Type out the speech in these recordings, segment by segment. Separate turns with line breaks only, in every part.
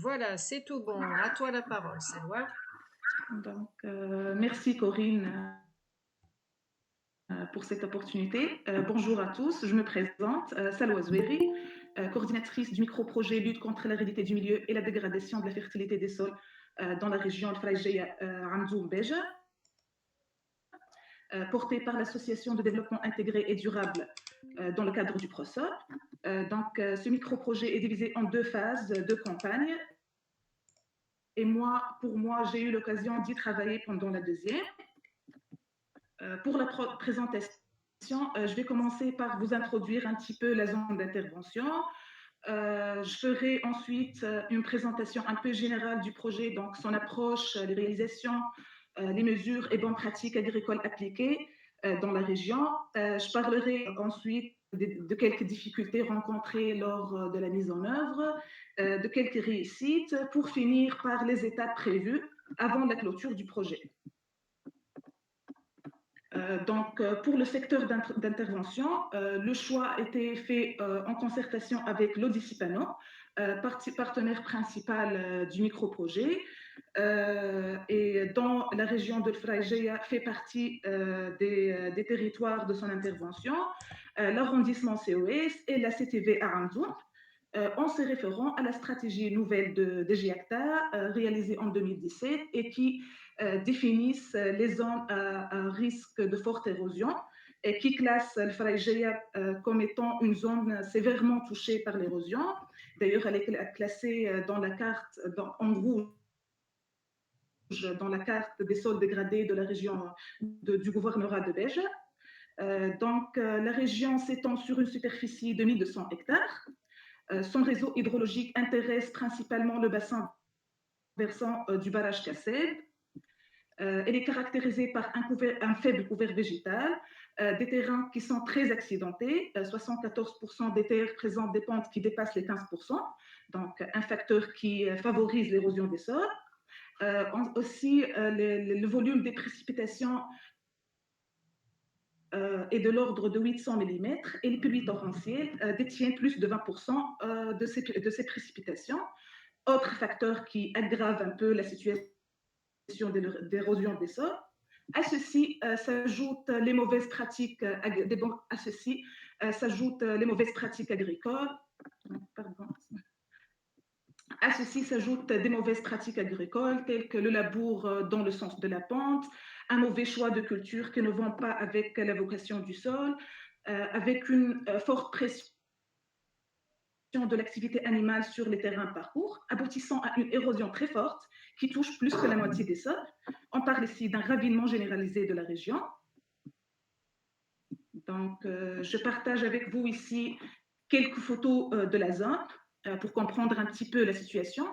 Voilà, c'est tout bon. À toi la parole, Salwa.
Merci Corinne pour cette opportunité. Bonjour à tous, je me présente, Salwa Zoueri, coordinatrice du micro-projet Lutte contre l'aridité du milieu et la dégradation de la fertilité des sols dans la région Al-Faraïjia Amdoum Beja, portée par l'Association de développement intégré et durable dans le cadre du PROSOP. Ce micro-projet est divisé en deux phases de campagne. Et pour moi, j'ai eu l'occasion d'y travailler pendant la deuxième. Pour la présentation, je vais commencer par vous introduire un petit peu la zone d'intervention. Je ferai ensuite une présentation un peu générale du projet, donc son approche, les réalisations, les mesures et bonnes pratiques agricoles appliquées dans la région. Je parlerai ensuite de quelques difficultés rencontrées lors de la mise en œuvre, de quelques réussites, pour finir par les étapes prévues avant la clôture du projet. Pour le secteur d'intervention, le choix a été fait en concertation avec l'Odissipano, partenaire principal du micro-projet. Et dans la région de Faraïjia fait partie des territoires de son intervention, l'arrondissement COS et la CTV Aramzoun, en se référant à la stratégie nouvelle de GIACTA réalisée en 2017 et qui définissent les zones à risque de forte érosion et qui classent le Faraïjia comme étant une zone sévèrement touchée par l'érosion. D'ailleurs, elle est classée dans la carte en rouge dans la carte des sols dégradés de la région du gouvernorat de Beja. La région s'étend sur une superficie de 1200 hectares. Son réseau hydrologique intéresse principalement le bassin versant du barrage Kassed. Elle est caractérisée par un faible couvert végétal, des terrains qui sont très accidentés. 74% des terres présentent des pentes qui dépassent les 15%, donc un facteur qui favorise l'érosion des sols. Aussi, le volume des précipitations est de l'ordre de 800 mm et les pluies torrentielles détiennent plus de 20% de ces précipitations. Autre facteur qui aggrave un peu la situation d'érosion des sols. À ceci s'ajoutent les mauvaises pratiques les mauvaises pratiques agricoles. Pardon. À ceci s'ajoutent des mauvaises pratiques agricoles telles que le labour dans le sens de la pente, un mauvais choix de culture qui ne vont pas avec la vocation du sol, avec une forte pression de l'activité animale sur les terrains de parcours, aboutissant à une érosion très forte qui touche plus que la moitié des sols. On parle ici d'un ravinement généralisé de la région. Je partage avec vous ici quelques photos de la zone pour comprendre un petit peu la situation.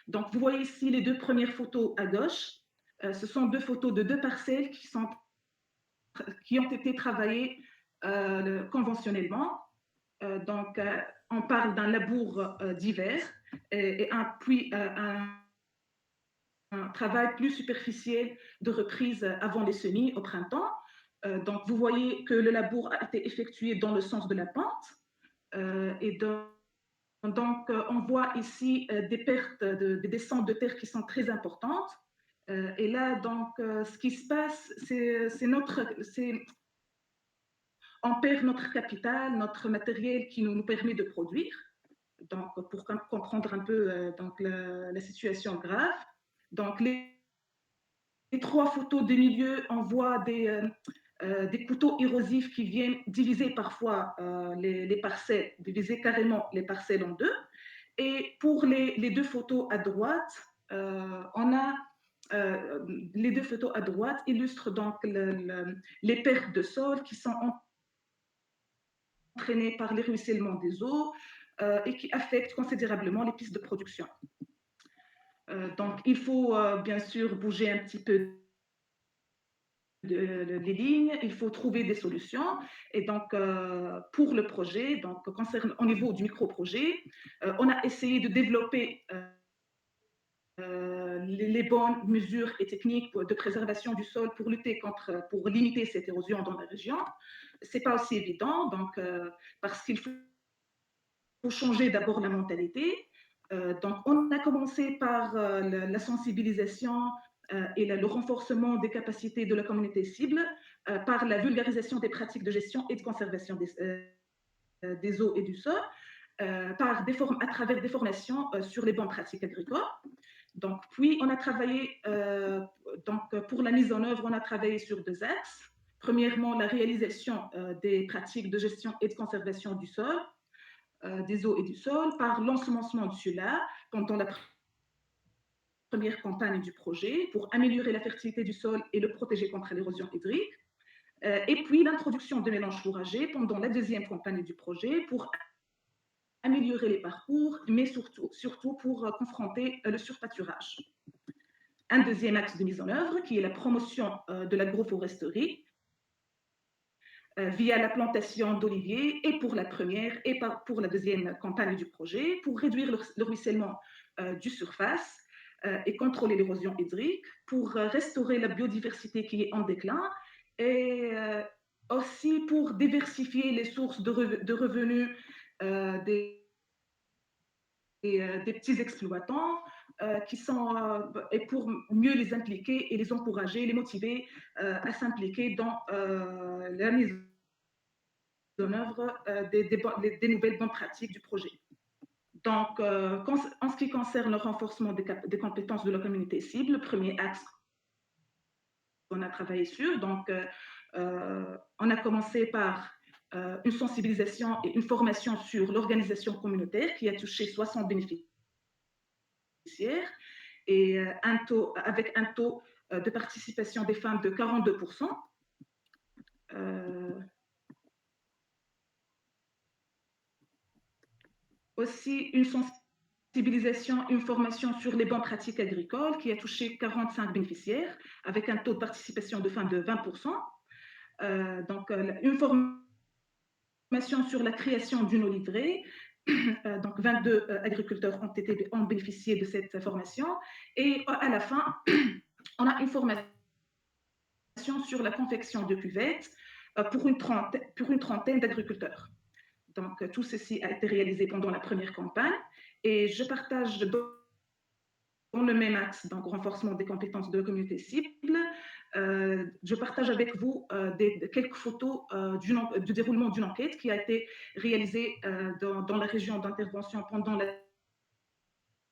Donc, vous voyez ici les deux premières photos à gauche. Ce sont deux photos de deux parcelles qui ont été travaillées conventionnellement. On parle d'un labour d'hiver et puis un travail plus superficiel de reprise avant les semis au printemps. Vous voyez que le labour a été effectué dans le sens de la pente. On voit ici des pertes, des descentes de terre qui sont très importantes. Et là, ce qui se passe, on perd notre capital, notre matériel qui nous permet de produire. Donc, pour comprendre un peu la situation grave. Donc, les trois photos de milieu, on voit des couteaux érosifs qui viennent diviser parfois les parcelles, diviser carrément les parcelles en deux. Et pour les deux photos à droite, les deux photos à droite illustrent donc les pertes de sol qui sont entraînées par les ruissellements des eaux et qui affectent considérablement les pistes de production. Il faut bien sûr bouger un petit peu les lignes, il faut trouver des solutions. Et pour le projet, au niveau du micro-projet, on a essayé de développer les bonnes mesures et techniques de préservation du sol pour limiter cette érosion dans la région. C'est pas aussi évident, parce qu'il faut changer d'abord la mentalité. On a a commencé par la sensibilisation et le renforcement des capacités de la communauté cible par la vulgarisation des pratiques de gestion et de conservation des eaux et du sol, à travers des formations sur les bonnes pratiques agricoles. Donc, puis, on a travaillé, pour la mise en œuvre, on a travaillé sur deux axes. Premièrement, la réalisation des pratiques de gestion et de conservation du sol, des eaux et du sol, par l'ensemencement du SULA pendant la première campagne du projet, pour améliorer la fertilité du sol et le protéger contre l'érosion hydrique. Et puis, l'introduction de mélanges fourragers pendant la deuxième campagne du projet, pour améliorer les parcours, mais surtout pour confronter le surpâturage. Un deuxième axe de mise en œuvre qui est la promotion de l'agroforesterie via la plantation d'oliviers et pour la première et pour la deuxième campagne du projet pour réduire le ruissellement du surface et contrôler l'érosion hydrique, pour restaurer la biodiversité qui est en déclin et aussi pour diversifier les sources de revenus des petits exploitants et pour mieux les impliquer et les encourager, les motiver à s'impliquer dans la mise en œuvre des nouvelles bonnes pratiques du projet. Donc, en ce qui concerne le renforcement des compétences de la communauté cible, le premier axe qu'on a travaillé sur, donc on a commencé par une sensibilisation et une formation sur l'organisation communautaire qui a touché 60 bénéficiaires et avec un taux de participation des femmes de 42%. Aussi une sensibilisation, une formation sur les bonnes pratiques agricoles qui a touché 45 bénéficiaires avec un taux de participation de femmes de 20%. Donc, une formation sur la création d'une eau livrée. Donc, 22 agriculteurs ont bénéficié de cette formation. Et à la fin, on a une formation sur la confection de cuvettes pour une trentaine d'agriculteurs. Donc, tout ceci a été réalisé pendant la première campagne. Et je partage dans le même axe, donc renforcement des compétences de la communauté cible, je partage avec vous quelques photos du déroulement d'une enquête qui a été réalisée dans la région d'intervention pendant la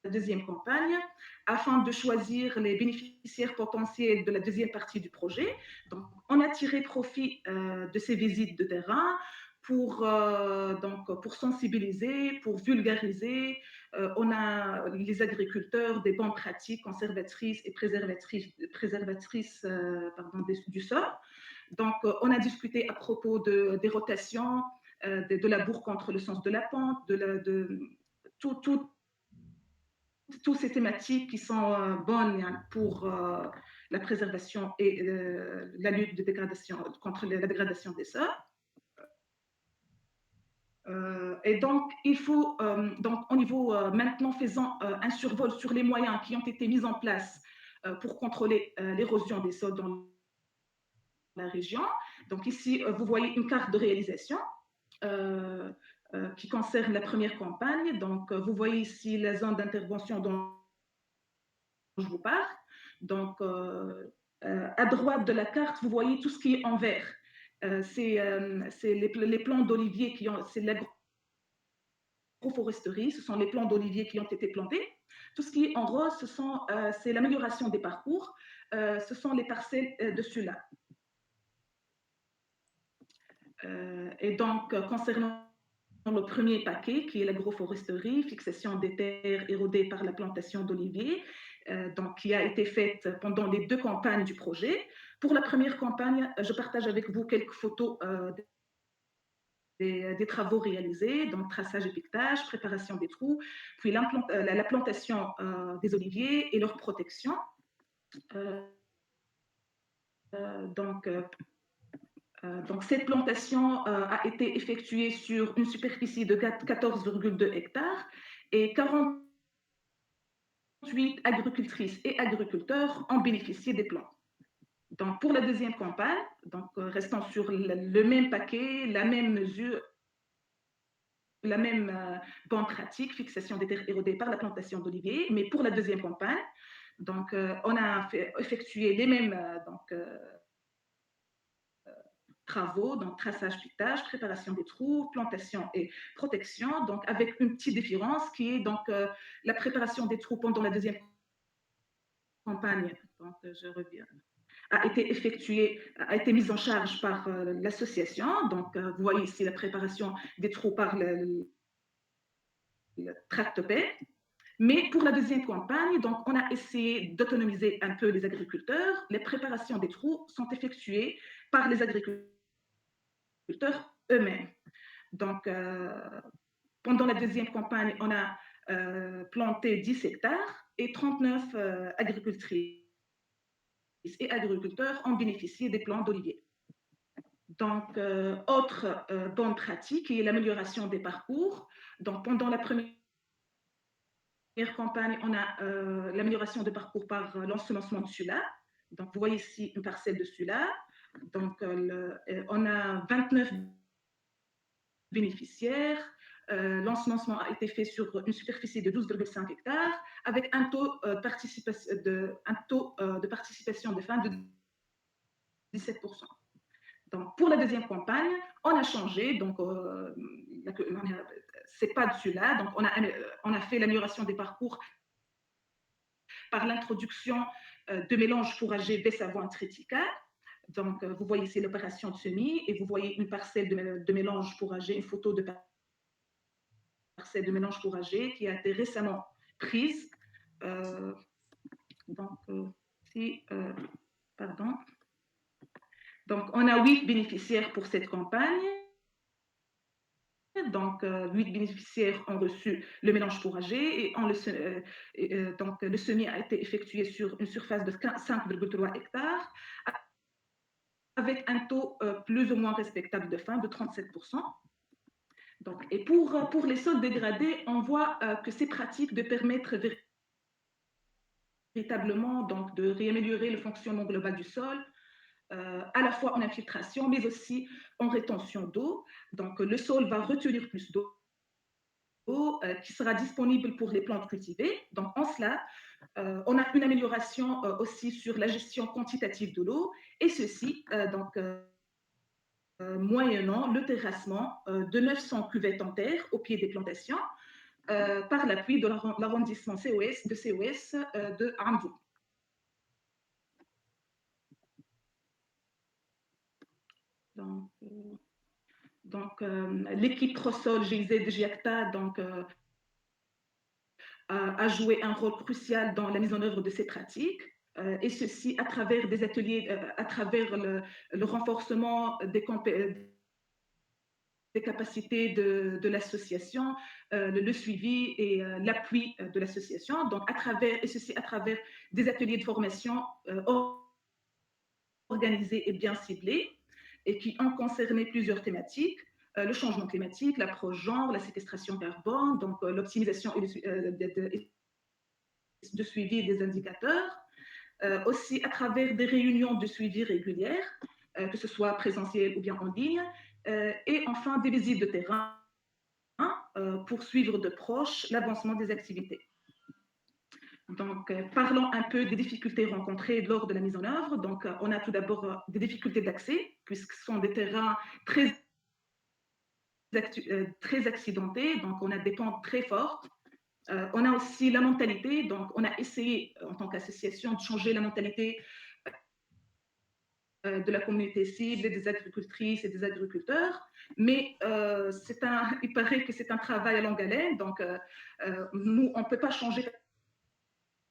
deuxième campagne, afin de choisir les bénéficiaires potentiels de la deuxième partie du projet. Donc, on a tiré profit de ces visites de terrain pour sensibiliser, pour vulgariser. On a les agriculteurs des bonnes pratiques conservatrices et préservatrices du sol. Donc, on a discuté à propos des rotations, de la bourre contre le sens de la pente, toutes ces thématiques qui sont bonnes pour la préservation et la lutte contre la dégradation des sols. Et donc, il faut, au niveau maintenant, faisant un survol sur les moyens qui ont été mis en place pour contrôler l'érosion des sols dans la région. Donc ici, vous voyez une carte de réalisation qui concerne la première campagne. Donc, vous voyez ici la zone d'intervention dont je vous parle. Donc, à droite de la carte, vous voyez tout ce qui est en vert. C'est les plants d'olivier c'est l'agroforesterie, ce sont les plants d'olivier qui ont été plantés. Tout ce qui est en rose, c'est l'amélioration des parcours, ce sont les parcelles de SULA. Et donc, concernant le premier paquet, qui est l'agroforesterie, fixation des terres érodées par la plantation d'oliviers, donc qui a été faite pendant les deux campagnes du projet. Pour la première campagne, je partage avec vous quelques photos des travaux réalisés, donc traçage et piquetage, préparation des trous, puis la plantation des oliviers et leur protection. Donc, cette plantation a été effectuée sur une superficie de 14,2 hectares et 48 agricultrices et agriculteurs ont bénéficié des plans. Donc, pour la deuxième campagne, donc, restant sur le même paquet, la même mesure, la même bonne pratique, fixation des terres érodées par la plantation d'oliviers, mais pour la deuxième campagne, donc on a effectué les mêmes travaux, donc traçage, piquetage, préparation des trous, plantation et protection, donc avec une petite différence qui est donc la préparation des trous pendant la deuxième campagne, donc je reviens, a été effectuée, a été mise en charge par l'association. Donc, vous voyez ici la préparation des trous par le tractopelle. Mais pour la deuxième campagne, donc, on a essayé d'autonomiser un peu les agriculteurs. Les préparations des trous sont effectuées par les agriculteurs eux-mêmes. Donc, pendant la deuxième campagne, on a planté 10 hectares et 39 agricultrices et agriculteurs ont bénéficié des plants d'olivier. Donc, autre bonne pratique est l'amélioration des parcours. Donc, pendant la première campagne, on a l'amélioration des parcours par l'ensemencement de Sula. Donc, vous voyez ici une parcelle de Sula. Donc, on a 29 bénéficiaires. L'ensemencement a été fait sur une superficie de 12,5 hectares avec un taux, de participation des femmes de 17%. Donc, pour la deuxième campagne, on a changé. Donc, c'est pas dessus là. Donc, on a fait l'amélioration des parcours par l'introduction de mélanges fourragers Bessavoine Tritica. Donc, vous voyez ici l'opération de semis et vous voyez une parcelle de mélange fourragé, une photo de parcelle de mélange fourragé qui a été récemment prise. Donc, pardon. Donc, on a 8 bénéficiaires pour cette campagne. Donc, 8 bénéficiaires ont reçu le mélange fourragé et donc, le semis a été effectué sur une surface de 5,3 hectares avec un taux plus ou moins respectable de fin de 37%. Donc, et pour les sols dégradés, on voit que c'est pratique de permettre véritablement donc, de réaméliorer le fonctionnement global du sol, à la fois en infiltration, mais aussi en rétention d'eau. Donc, le sol va retenir plus d'eau qui sera disponible pour les plantes cultivées. Donc, en cela, on a une amélioration aussi sur la gestion quantitative de l'eau, et ceci, moyennant le terrassement de 900 cuvettes en terre au pied des plantations par l'appui de l'arrondissement COS de Amdou. Donc, l'équipe Prosol GIZ de GIACTA a joué un rôle crucial dans la mise en œuvre de ces pratiques, et ceci à travers des ateliers, à travers le renforcement des capacités de l'association, le suivi et l'appui de l'association. Donc, et ceci à travers des ateliers de formation organisés et bien ciblés et qui ont concerné plusieurs thématiques. Le changement climatique, l'approche genre, la séquestration carbone, donc l'optimisation de suivi des indicateurs, aussi à travers des réunions de suivi régulières, que ce soit présentielles ou bien en ligne, et enfin des visites de terrain pour suivre de proche l'avancement des activités. Donc, parlons un peu des difficultés rencontrées lors de la mise en œuvre. Donc, on a tout d'abord des difficultés d'accès, puisque ce sont des terrains très accidentés, donc on a des pentes très fortes. On a aussi la mentalité, donc on a essayé en tant qu'association de changer la mentalité de la communauté cible, des agricultrices et des agriculteurs, mais il paraît que c'est un travail à longue haleine, donc nous, on ne peut pas changer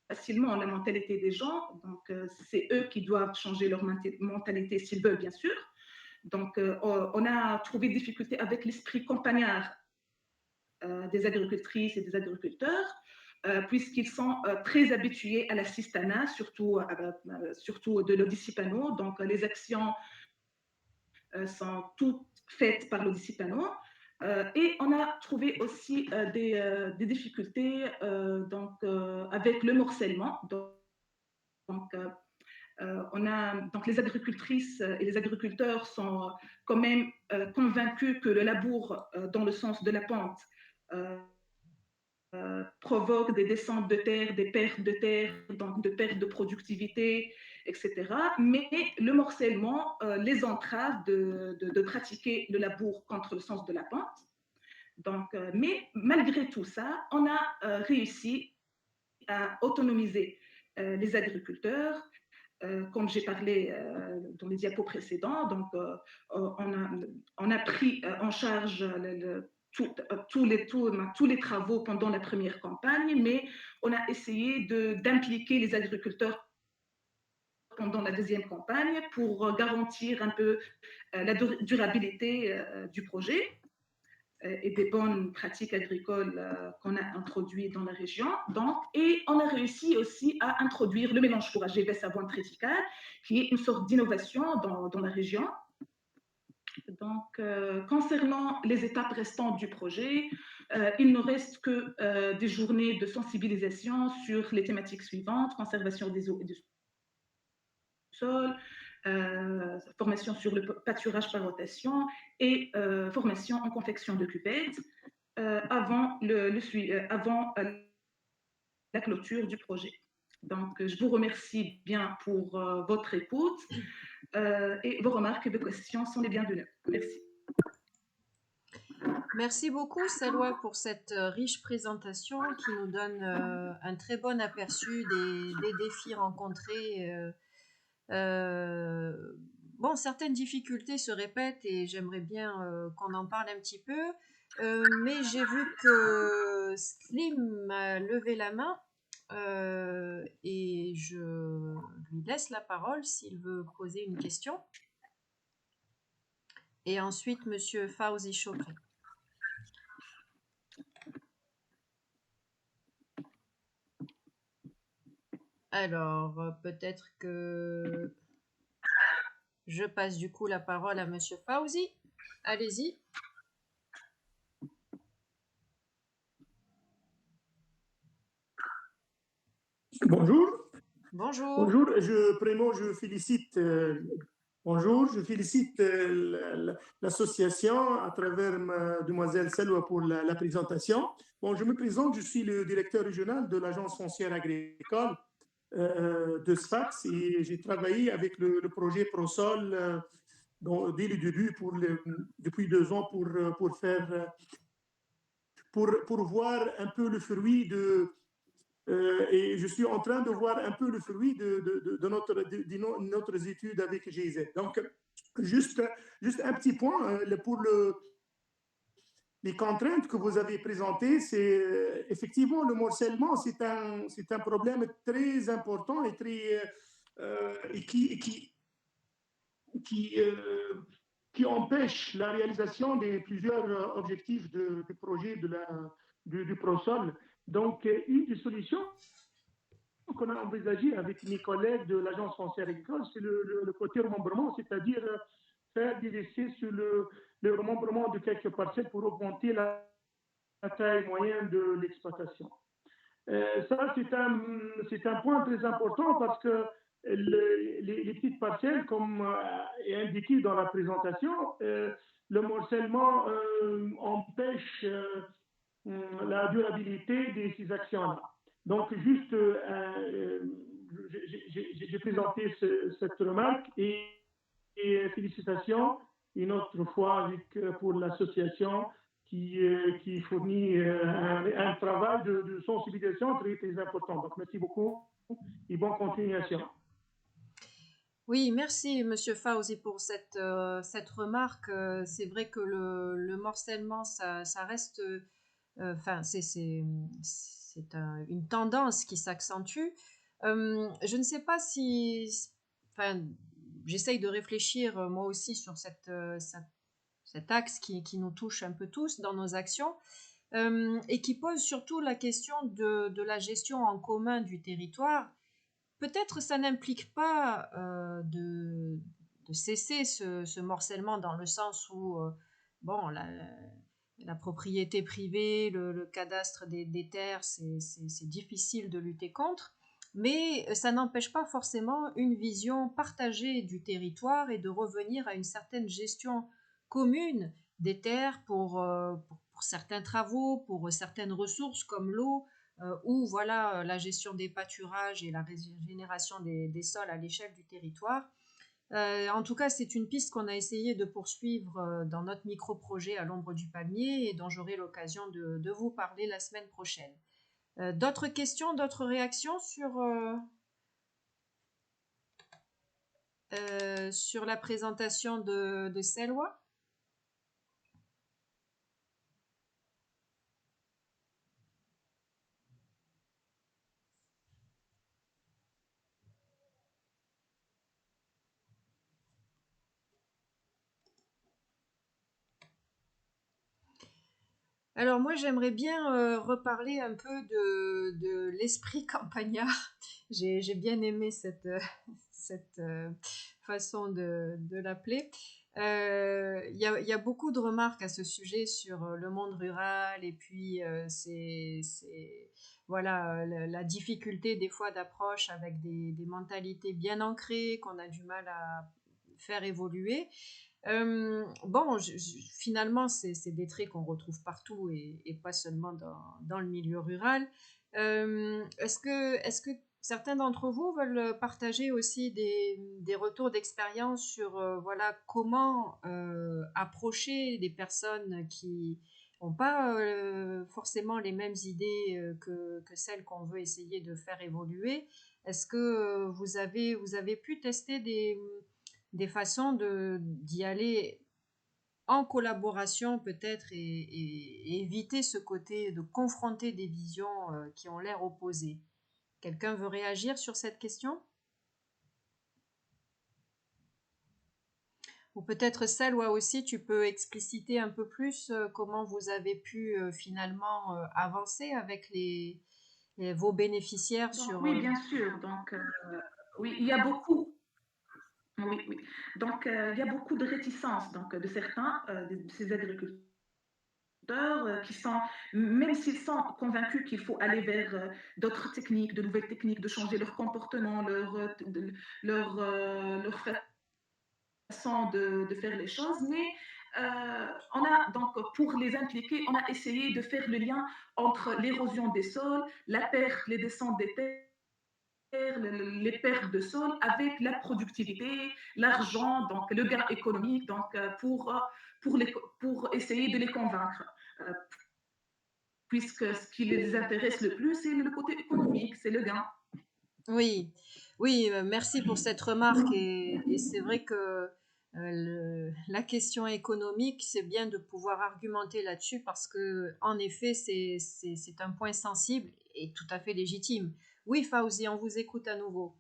facilement la mentalité des gens, donc c'est eux qui doivent changer leur mentalité s'ils veulent, bien sûr. Donc, on a trouvé des difficultés avec l'esprit campagnard des agricultrices et des agriculteurs, puisqu'ils sont très habitués à l'assistanat, surtout de l'Odissipano. Donc, les actions sont toutes faites par l'Odissipano. Et on a trouvé aussi des difficultés avec le morcellement. Donc, on donc les agricultrices et les agriculteurs sont quand même convaincus que le labour dans le sens de la pente euh, provoque des descentes de terre, des pertes de terre, donc de pertes de productivité, etc. Mais le morcellement les entrave de pratiquer le labour contre le sens de la pente. Donc, mais malgré tout ça, on a réussi à autonomiser les agriculteurs. Comme j'ai parlé dans les diapos précédents, donc on a pris en charge tous les travaux pendant la première campagne, mais on a essayé d'impliquer les agriculteurs pendant la deuxième campagne pour garantir un peu la durabilité du projet et des bonnes pratiques agricoles qu'on a introduites dans la région. Donc, et on a réussi aussi à introduire le mélange fourragé Bess-Avoine triticale, qui est une sorte d'innovation dans la région. Donc, concernant les étapes restantes du projet, il ne reste que des journées de sensibilisation sur les thématiques suivantes: conservation des eaux et du sol, formation sur le pâturage par rotation et formation en confection de cuvettes avant la clôture du projet. Donc, je vous remercie bien pour votre écoute et vos remarques et vos questions sont les bienvenues. Merci.
Merci beaucoup, Salwa, pour cette riche présentation qui nous donne un très bon aperçu des défis rencontrés. Bon, certaines difficultés se répètent et j'aimerais bien qu'on en parle un petit peu. Mais j'ai vu que Slim a levé la main et je lui laisse la parole s'il veut poser une question. Et ensuite, Monsieur Fawzi Chokri. Alors, peut-être que je passe du coup la parole à Monsieur Fawzi. Allez-y.
Bonjour.
Bonjour.
Bonjour. Je félicite. Bonjour, je félicite l'association à travers Demoiselle Salwa pour la présentation. Bon, je me présente, je suis le directeur régional de l'Agence foncière agricole de Sfax et j'ai travaillé avec le projet ProSol dès le début depuis 2 ans pour voir un peu le fruit et je suis en train de voir un peu le fruit de notre étude avec GIZ. Donc, juste un petit point pour les contraintes que vous avez présentées, c'est effectivement le morcellement, c'est un problème très important et qui empêche la réalisation des plusieurs objectifs du projet du ProSol. Donc, une des solutions qu'on a envisagé avec mes collègues de l'Agence foncière agricole, c'est le côté remembrement, c'est-à-dire faire des essais sur le remembrement de quelques parcelles pour augmenter la taille moyenne de l'exploitation. Ça, c'est un point très important parce que les petites parcelles, comme est indiqué dans la présentation, le morcellement empêche la durabilité de ces actions-là. Donc, juste, j'ai présenté cette remarque et félicitations une autre fois pour l'association qui fournit un travail de sensibilisation très, très important. Donc, merci beaucoup et bonne continuation.
Oui, merci Monsieur Fawzi pour cette remarque. C'est vrai que le morcellement, ça reste, enfin, c'est une tendance qui s'accentue. Je ne sais pas si, enfin, j'essaye de réfléchir moi aussi sur cet axe qui nous touche un peu tous dans nos actions et qui pose surtout la question de la gestion en commun du territoire. Peut-être ça n'implique pas de cesser ce morcellement dans le sens où bon, la propriété privée, le cadastre des terres, c'est difficile de lutter contre. mais ça n'empêche pas forcément une vision partagée du territoire et de revenir à une certaine gestion commune des terres pour certains travaux, pour certaines ressources comme l'eau, ou voilà la gestion des pâturages et la régénération des sols à l'échelle du territoire. En tout cas, c'est une piste qu'on a essayé de poursuivre dans notre micro-projet à l'ombre du palmier et dont j'aurai l'occasion de vous parler la semaine prochaine. D'autres questions, d'autres réactions sur la présentation de Selwa? Alors moi, j'aimerais bien reparler un peu de l'esprit campagnard. J'ai bien aimé cette façon de l'appeler. Il y a beaucoup de remarques à ce sujet sur le monde rural et puis voilà, la difficulté des fois d'approche avec des mentalités bien ancrées qu'on a du mal à faire évoluer. Bon, finalement, c'est des traits qu'on retrouve partout et pas seulement dans le milieu rural. Est-ce que certains d'entre vous veulent partager aussi des retours d'expérience sur voilà, comment approcher des personnes qui n'ont pas forcément les mêmes idées que celles qu'on veut essayer de faire évoluer? Est-ce que vous avez pu tester des façons d'y aller en collaboration peut-être et éviter ce côté de confronter des visions qui ont l'air opposées. Quelqu'un veut réagir sur cette question? Ou peut-être Salwa aussi, tu peux expliciter un peu plus comment vous avez pu finalement avancer avec vos bénéficiaires
Donc,
sur...
oui, bien sûr. Donc, oui, il y a beaucoup. Oui, oui. Donc, il y a beaucoup de réticences donc, de certains de ces agriculteurs qui sont, même s'ils sont convaincus qu'il faut aller vers d'autres techniques, de nouvelles techniques, de changer leur comportement, leur façon de faire les choses, mais on a donc pour les impliquer, on a essayé de faire le lien entre l'érosion des sols, la perte, les descentes des terres, les pertes de sol avec la productivité, l'argent, donc le gain économique, donc pour essayer de les convaincre. Euh, Puisque ce qui les intéresse le plus, c'est le côté économique, c'est le gain.
Oui, oui, merci pour cette remarque et c'est vrai que la question économique, c'est bien de pouvoir argumenter là-dessus parce que en effet, c'est un point sensible et tout à fait légitime. Oui, Fauzi, on vous écoute à nouveau.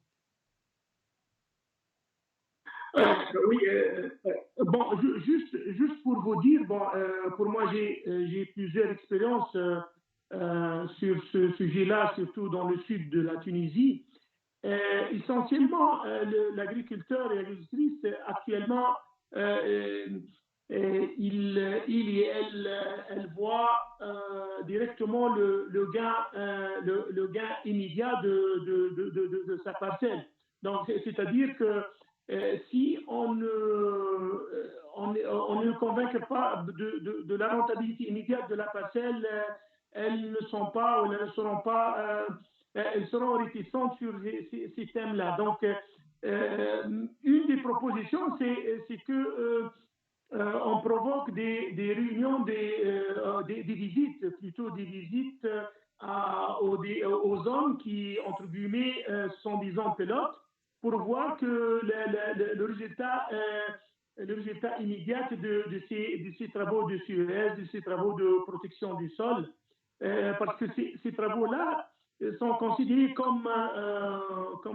Oui, bon, juste pour vous dire, bon, pour moi, j'ai plusieurs expériences sur ce sujet-là, surtout dans le sud de la Tunisie. Essentiellement, l'agriculteur et l'agricultrice, actuellement, euh, il et elle voient directement le gain, le gain immédiat de sa parcelle. Donc, c'est-à-dire que si on ne convainc pas la rentabilité immédiate de la parcelle, elles ne sont pas ou elles ne seront pas elles seront réticentes sur ces thèmes-là. Donc, une des propositions, c'est que on provoque des réunions, des visites, plutôt des visites aux hommes qui, entre guillemets, sont disons pilotes, pour voir que le résultat immédiat de ces travaux de SURS, de ces travaux de protection du sol, parce que ces travaux-là sont considérés comme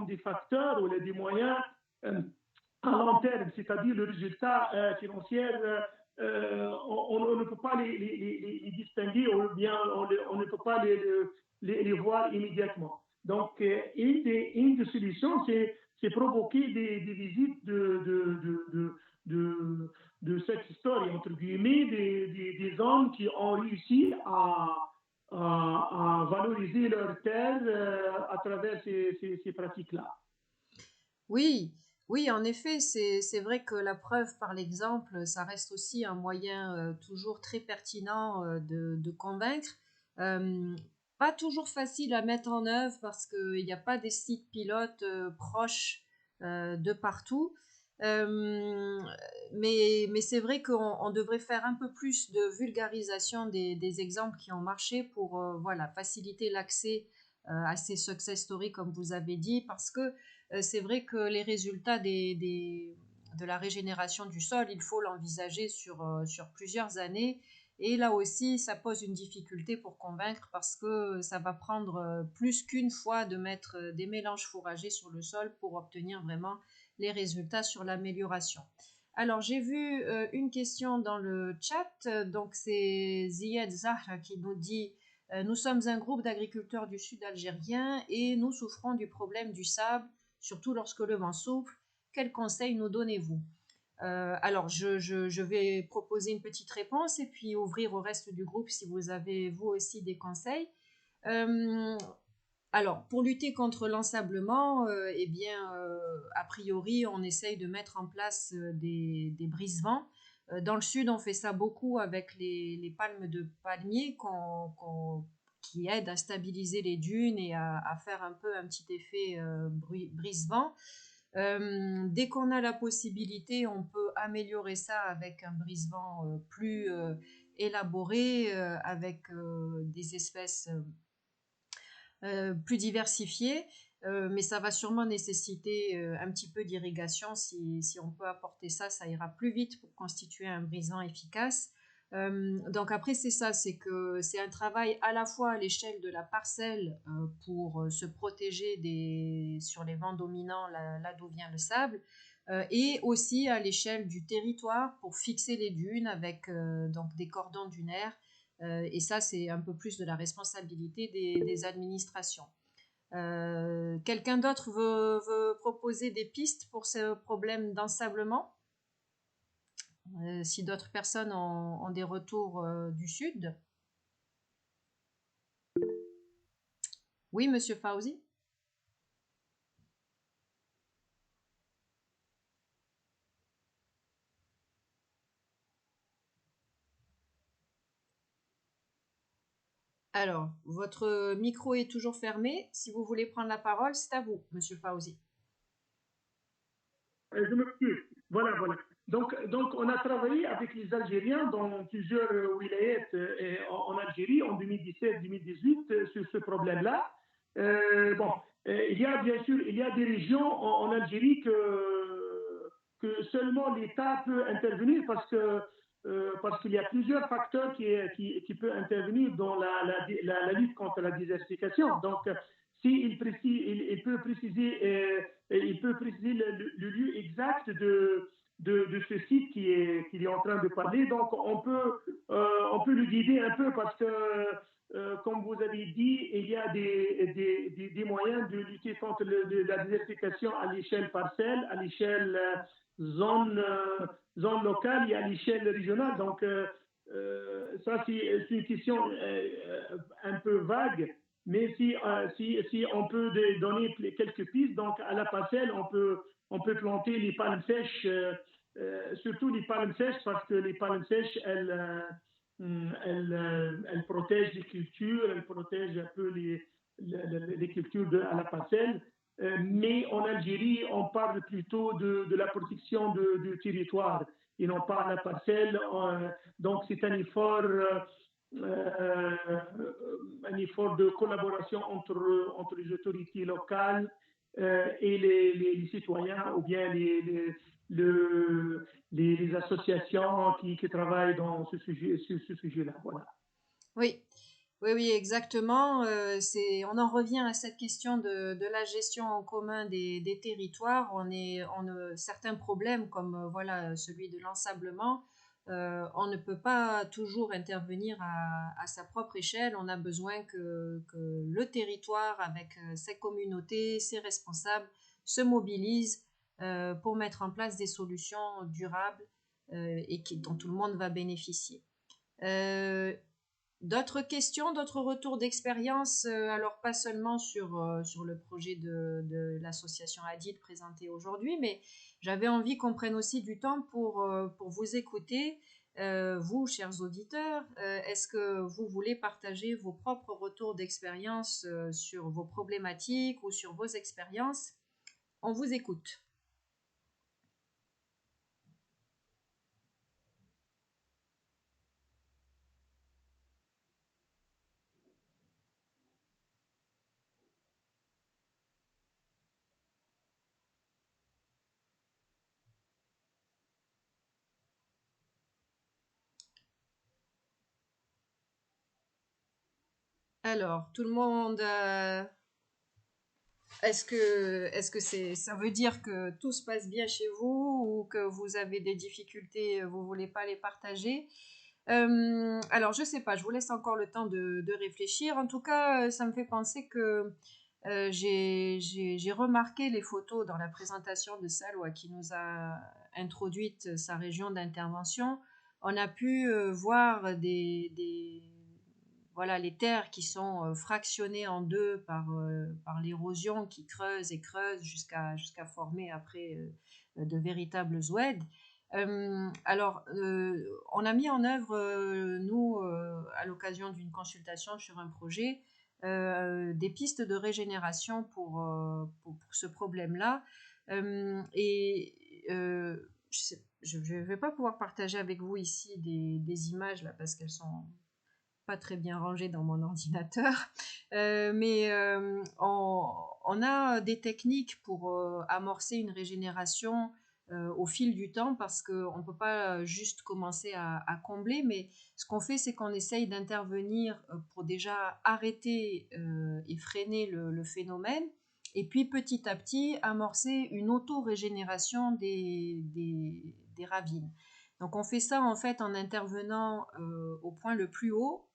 des facteurs ou des moyens à long terme, c'est-à-dire le résultat financier, on ne peut pas les distinguer ou bien on ne peut pas les voir immédiatement. Donc, une des solutions, c'est provoquer des visites de cette histoire, entre guillemets, des hommes qui ont réussi à valoriser leurs terres à travers ces pratiques-là.
Oui, oui, en effet, c'est vrai que la preuve par l'exemple, ça reste aussi un moyen toujours très pertinent de convaincre. Euh, Pas toujours facile à mettre en œuvre parce qu'il n'y a pas des sites pilotes proches de partout. Euh, mais c'est vrai qu'on devrait faire un peu plus de vulgarisation des exemples qui ont marché pour voilà, faciliter l'accès à ces success stories, comme vous avez dit, parce que c'est vrai que les résultats de la régénération du sol, il faut l'envisager sur plusieurs années. Et là aussi, ça pose une difficulté pour convaincre parce que ça va prendre plus qu'une fois de mettre des mélanges fourragers sur le sol pour obtenir vraiment les résultats sur l'amélioration. Alors, j'ai vu une question dans le chat. Donc, c'est Ziad Zahra qui nous dit nous sommes un groupe d'agriculteurs du sud algérien et nous souffrons du problème du sable surtout lorsque le vent souffle. Quels conseils nous donnez-vous? Alors, je vais proposer une petite réponse et puis ouvrir au reste du groupe si vous avez vous aussi des conseils. Euh, alors, pour lutter contre l'ensablement, eh bien, a priori, on essaye de mettre en place des brise-vents. Dans le sud, on fait ça beaucoup avec les palmes de palmier qui aident à stabiliser les dunes et à faire un peu un petit effet brise-vent. Dès qu'on a la possibilité, on peut améliorer ça avec un brise-vent plus élaboré, avec des espèces plus diversifiées, mais ça va sûrement nécessiter un petit peu d'irrigation. Si on peut apporter ça, ça ira plus vite pour constituer un brise-vent efficace. Donc après, c'est ça, c'est que c'est un travail à la fois à l'échelle de la parcelle pour se protéger sur les vents dominants, là d'où vient le sable, et aussi à l'échelle du territoire pour fixer les dunes avec donc des cordons dunaires. Et ça, c'est un peu plus de la responsabilité des administrations. Quelqu'un d'autre veut proposer des pistes pour ce problème d'ensablement? Si d'autres personnes ont des retours du Sud. Oui, Monsieur Fauzi? Alors, votre micro est toujours fermé. Si vous voulez prendre la parole, c'est à vous, Monsieur Fauzi.
Je m'excuse. Voilà. Donc, on a travaillé avec les Algériens dans plusieurs wilayats en Algérie en 2017-2018 sur ce problème-là. Bon, il y a bien sûr, il y a des régions en Algérie que seulement l'État peut intervenir parce qu'il y a plusieurs facteurs qui peuvent intervenir dans la lutte contre la désertification. Donc, s'il il peut préciser le lieu exact de ce site qu'il est en train de parler. Donc, on peut le guider un peu parce que, comme vous avez dit, il y a des moyens de lutter contre la désertification à l'échelle parcelle, à l'échelle zone locale et à l'échelle régionale. Donc, ça, c'est une question un peu vague. Mais si on peut donner quelques pistes, donc à la parcelle, on peut planter les palmes sèches, surtout les palmes sèches, parce que les palmes sèches, elles protègent les cultures, elles protègent un peu les cultures à la parcelle. Mais en Algérie, on parle plutôt de la protection du territoire et non pas à la parcelle. Donc c'est un effort de collaboration entre les autorités locales et les citoyens ou bien les associations qui travaillent dans sur ce sujet-là. Voilà.
Oui, oui, exactement. On en revient à cette question de la gestion en commun des territoires. Certains problèmes, comme voilà celui de l'ensablement, on ne peut pas toujours intervenir à sa propre échelle. On a besoin que le territoire, avec ses communautés, ses responsables, se mobilisent pour mettre en place des solutions durables dont tout le monde va bénéficier. Euh, D'autres questions, d'autres retours d'expérience, alors pas seulement sur le projet de l'association Hadid présenté aujourd'hui, mais j'avais envie qu'on prenne aussi du temps pour vous écouter, vous, chers auditeurs. Est-ce que vous voulez partager vos propres retours d'expérience sur vos problématiques ou sur vos expériences? On vous écoute. Alors, tout le monde, ça veut dire que tout se passe bien chez vous ou que vous avez des difficultés, vous voulez pas les partager? Alors, je sais pas, je vous laisse encore le temps de réfléchir. En tout cas, ça me fait penser que j'ai remarqué les photos dans la présentation de Salwa qui nous a introduite sa région d'intervention. On a pu voir voilà, les terres qui sont fractionnées en deux par l'érosion qui creuse et creuse jusqu'à former après de véritables oueds. Alors, on a mis en œuvre, nous, à l'occasion d'une consultation sur un projet, des pistes de régénération pour ce problème-là. Je ne vais pas pouvoir partager avec vous ici des images là, parce qu'elles sont pas très bien rangées dans mon ordinateur. On a des techniques pour amorcer une régénération au fil du temps parce qu'on ne peut pas juste commencer à combler, mais ce qu'on fait, c'est qu'on essaye d'intervenir pour déjà arrêter et freiner le phénomène, et puis petit à petit amorcer une auto-régénération des ravines. Donc on fait ça en fait en intervenant au point le plus haut,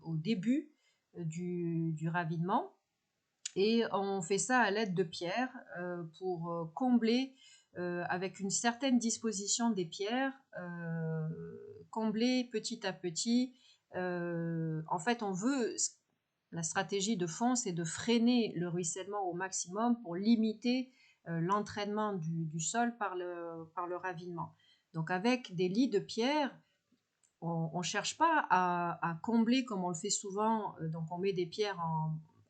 au début du ravinement, et on fait ça à l'aide de pierres pour combler avec une certaine disposition des pierres, combler petit à petit. En fait, la stratégie de fond, c'est de freiner le ruissellement au maximum pour limiter l'entraînement du sol par le ravinement. Donc avec des lits de pierre, on ne cherche pas à combler comme on le fait souvent, donc on met des pierres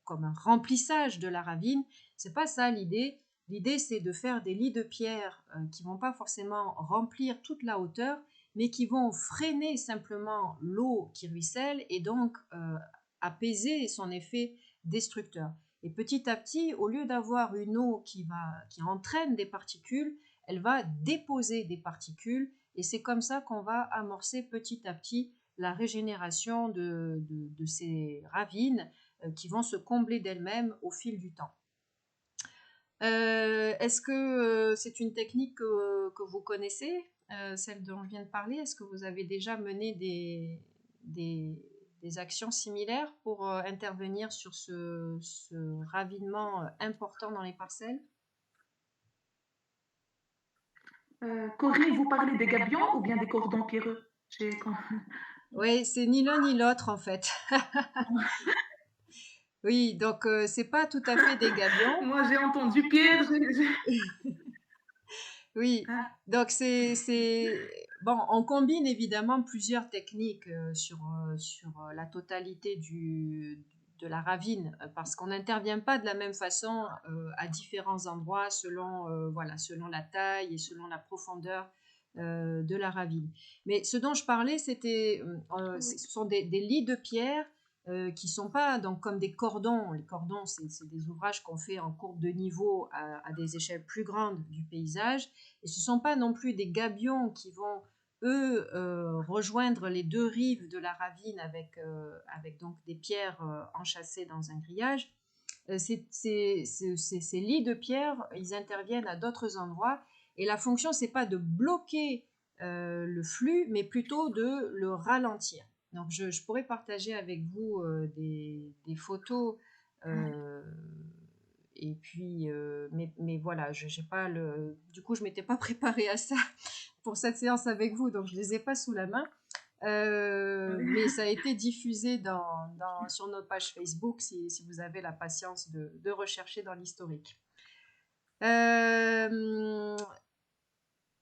comme un remplissage de la ravine. C'est pas ça l'idée. L'idée, c'est de faire des lits de pierre qui vont pas forcément remplir toute la hauteur, mais qui vont freiner simplement l'eau qui ruisselle et donc apaiser son effet destructeur. Et petit à petit, au lieu d'avoir une eau qui entraîne des particules, elle va déposer des particules, et c'est comme ça qu'on va amorcer petit à petit la régénération de ces ravines qui vont se combler d'elles-mêmes au fil du temps. Est-ce que c'est une technique que vous connaissez, celle dont je viens de parler? Est-ce que vous avez déjà mené des actions similaires pour intervenir sur ce ravinement important dans les parcelles?
Corinne, vous parlez des gabions ou bien des cordons pierreux?
Oui, c'est ni l'un ni l'autre en fait. Oui, donc c'est pas tout à fait des gabions.
Moi, j'ai entendu pierre.
Oui,
Ah,
donc bon, on combine évidemment plusieurs techniques sur la totalité de la ravine parce qu'on n'intervient pas de la même façon à différents endroits selon la taille et selon la profondeur de la ravine. Mais ce dont je parlais,
oui.
ce sont des lits de pierre qui sont pas donc comme des cordons. Les cordons, c'est des ouvrages qu'on fait en courbe de niveau à des échelles plus grandes du paysage. Et ce ne sont pas non plus des gabions qui vont, eux, rejoindre les deux rives de la ravine avec donc des pierres enchâssées dans un grillage. Ces lits de pierre, ils interviennent à d'autres endroits. Et la fonction, c'est pas de bloquer le flux, mais plutôt de le ralentir. Donc, je pourrais partager avec vous des photos et puis, mais voilà, j'ai pas du coup, je m'étais pas préparée à ça pour cette séance avec vous, donc je les ai pas sous la main. Mais ça a été diffusé sur notre page Facebook si vous avez la patience de rechercher dans l'historique.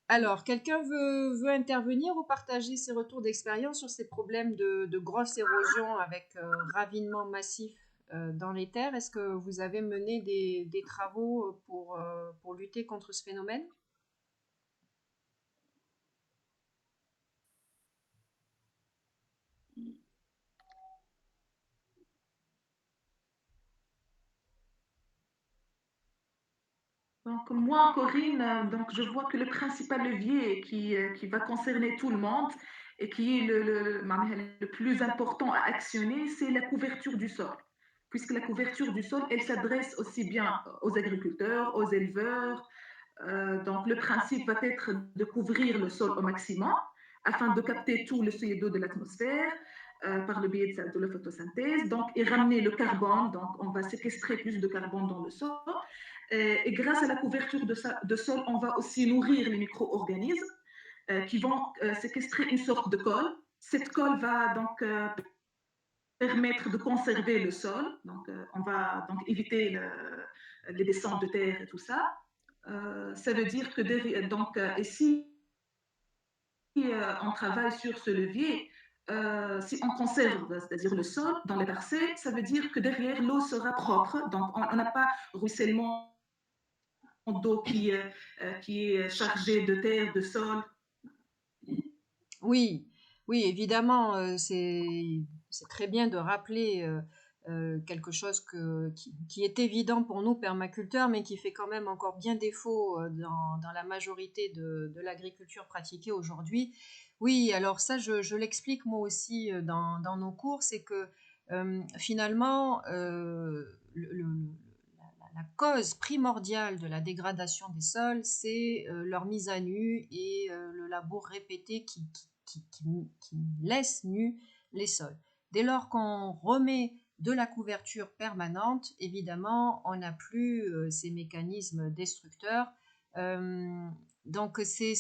Alors, quelqu'un veut intervenir ou partager ses retours d'expérience sur ces problèmes de grosse érosion avec ravinement massif dans les terres? Est-ce que vous avez mené des travaux pour lutter contre ce phénomène?
Donc, moi, Corinne, donc je vois que le principal levier qui va concerner tout le monde et qui est le plus important à actionner, c'est la couverture du sol. Puisque la couverture du sol, elle s'adresse aussi bien aux agriculteurs, aux éleveurs. Donc, le principe va être de couvrir le sol au maximum afin de capter tout le CO2 de l'atmosphère par le biais de la photosynthèse, donc, et ramener le carbone. Donc, on va séquestrer plus de carbone dans le sol. Et grâce à la couverture de sol, on va aussi nourrir les micro-organismes qui vont séquestrer une sorte de colle. Cette colle va donc permettre de conserver le sol. Donc, on va donc éviter les descentes de terre et tout ça. Ça veut dire que donc, et si on travaille sur ce levier, si on conserve, c'est-à-dire le sol dans les parcelles, ça veut dire que derrière l'eau sera propre. Donc, on n'a pas ruissellement d'eau qui est chargé de terre, de sol.
Oui, oui, évidemment, c'est très bien de rappeler quelque chose qui est évident pour nous, permaculteurs, mais qui fait quand même encore bien défaut dans la majorité de l'agriculture pratiquée aujourd'hui. Oui, alors ça, je l'explique moi aussi dans nos cours, c'est que finalement, la cause primordiale de la dégradation des sols, c'est leur mise à nu et le labour répété qui laisse nus les sols. Dès lors qu'on remet de la couverture permanente, évidemment, on n'a plus ces mécanismes destructeurs. Donc c'est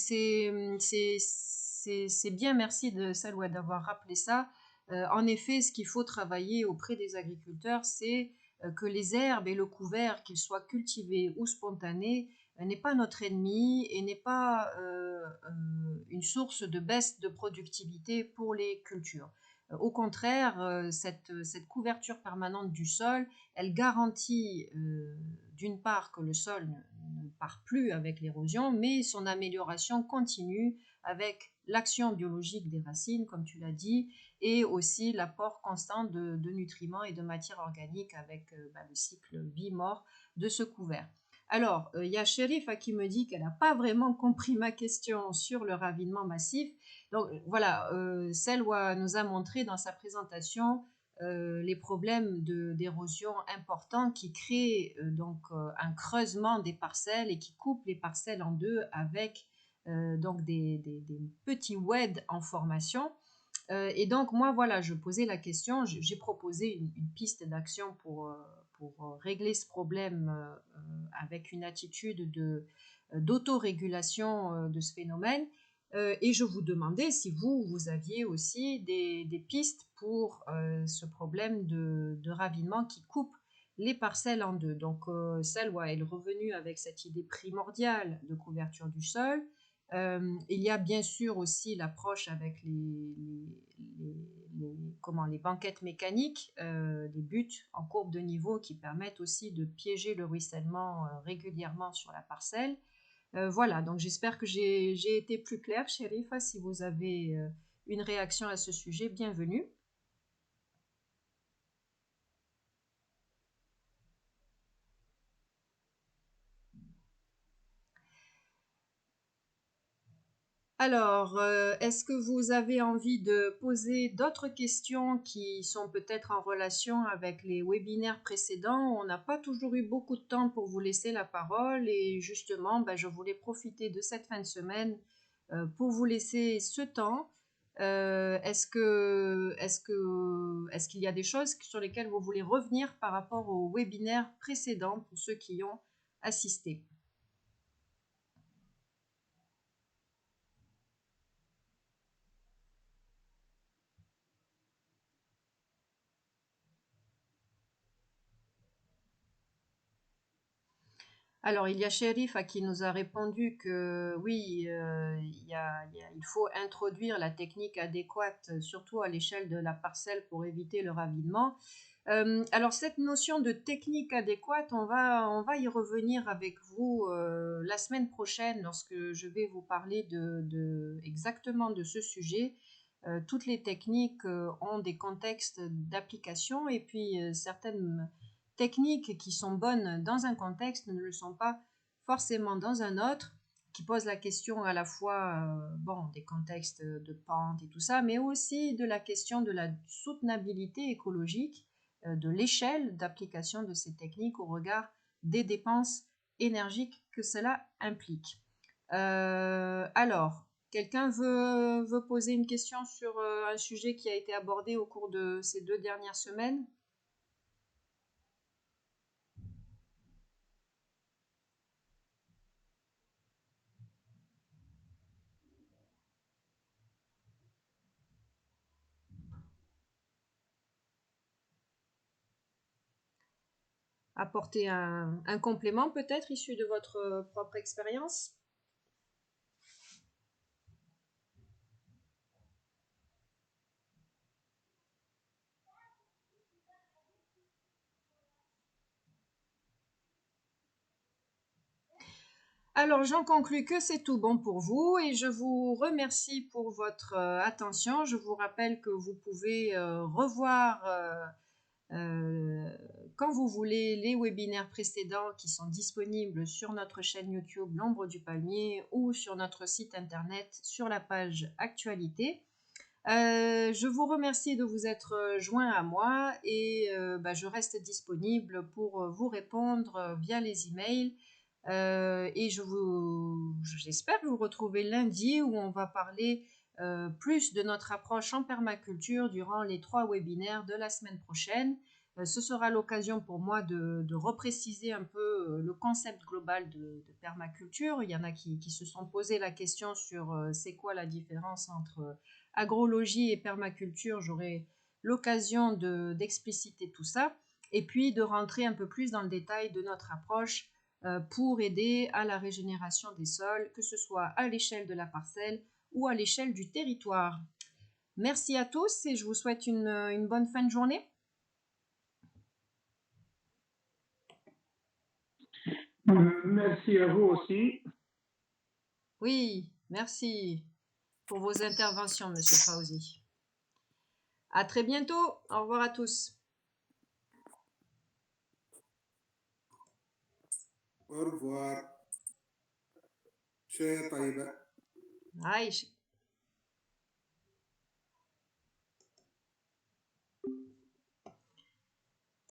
bien, merci de Salwa d'avoir rappelé ça. En effet, ce qu'il faut travailler auprès des agriculteurs, c'est que les herbes et le couvert, qu'ils soient cultivés ou spontanés, n'est pas notre ennemi et n'est pas une source de baisse de productivité pour les cultures. Au contraire, cette couverture permanente du sol, elle garantit d'une part que le sol ne part plus avec l'érosion, mais son amélioration continue avec l'action biologique des racines, comme tu l'as dit, et aussi l'apport constant de nutriments et de matières organiques avec le cycle vie-mort de ce couvert. Alors, il y a Sherifa qui me dit qu'elle n'a pas vraiment compris ma question sur le ravinement massif. Donc voilà, Selwa nous a montré dans sa présentation les problèmes d'érosion importants qui créent un creusement des parcelles et qui coupent les parcelles en deux avec donc des petits WED en formation. Et donc moi voilà, je posais la question, j'ai proposé une piste d'action pour régler ce problème avec une attitude d'autorégulation de ce phénomène. Et je vous demandais si vous aviez aussi des pistes pour ce problème de ravinement qui coupe les parcelles en deux. Donc, Salwa est revenue avec cette idée primordiale de couverture du sol. Il y a bien sûr aussi l'approche avec les banquettes mécaniques, les buttes en courbe de niveau qui permettent aussi de piéger le ruissellement régulièrement sur la parcelle. Voilà, donc j'espère que j'ai été plus claire, Sherifa. Si vous avez une réaction à ce sujet, bienvenue. Alors, est-ce que vous avez envie de poser d'autres questions qui sont peut-être en relation avec les webinaires précédents? On n'a pas toujours eu beaucoup de temps pour vous laisser la parole et justement, je voulais profiter de cette fin de semaine pour vous laisser ce temps. Est-ce qu'il y a des choses sur lesquelles vous voulez revenir par rapport au webinaire précédent pour ceux qui y ont assisté? Alors, il y a Chérif à qui nous a répondu que oui, il faut introduire la technique adéquate, surtout à l'échelle de la parcelle pour éviter le ravinement. Alors, cette notion de technique adéquate, on va y revenir avec vous la semaine prochaine lorsque je vais vous parler exactement de ce sujet. Toutes les techniques ont des contextes d'application et puis certaines techniques qui sont bonnes dans un contexte ne le sont pas forcément dans un autre, qui pose la question à la fois bon, des contextes de pente et tout ça, mais aussi de la question de la soutenabilité écologique, de l'échelle d'application de ces techniques au regard des dépenses énergiques que cela implique. Alors, quelqu'un veut poser une question sur un sujet qui a été abordé au cours de ces 2 dernières semaines? Apporter un complément peut-être issu de votre propre expérience? Alors j'en conclus que c'est tout bon pour vous et je vous remercie pour votre attention. Je vous rappelle que vous pouvez revoir quand vous voulez les webinaires précédents qui sont disponibles sur notre chaîne YouTube L'Ombre du Palmier ou sur notre site internet sur la page Actualité. Je vous remercie de vous être joint à moi et je reste disponible pour vous répondre via les emails. Et j'espère vous retrouver lundi où on va parler plus de notre approche en permaculture durant les 3 webinaires de la semaine prochaine. Ce sera l'occasion pour moi de repréciser un peu le concept global de permaculture. Il y en a qui se sont posé la question sur c'est quoi la différence entre agrologie et permaculture. J'aurai l'occasion d'expliciter tout ça et puis de rentrer un peu plus dans le détail de notre approche pour aider à la régénération des sols, que ce soit à l'échelle de la parcelle ou à l'échelle du territoire. Merci à tous et je vous souhaite une bonne fin de journée.
Merci à vous aussi.
Oui, merci pour vos interventions, Monsieur Fauzi. À très bientôt. Au revoir à tous.
Au revoir. شوية طيبة.
عايش.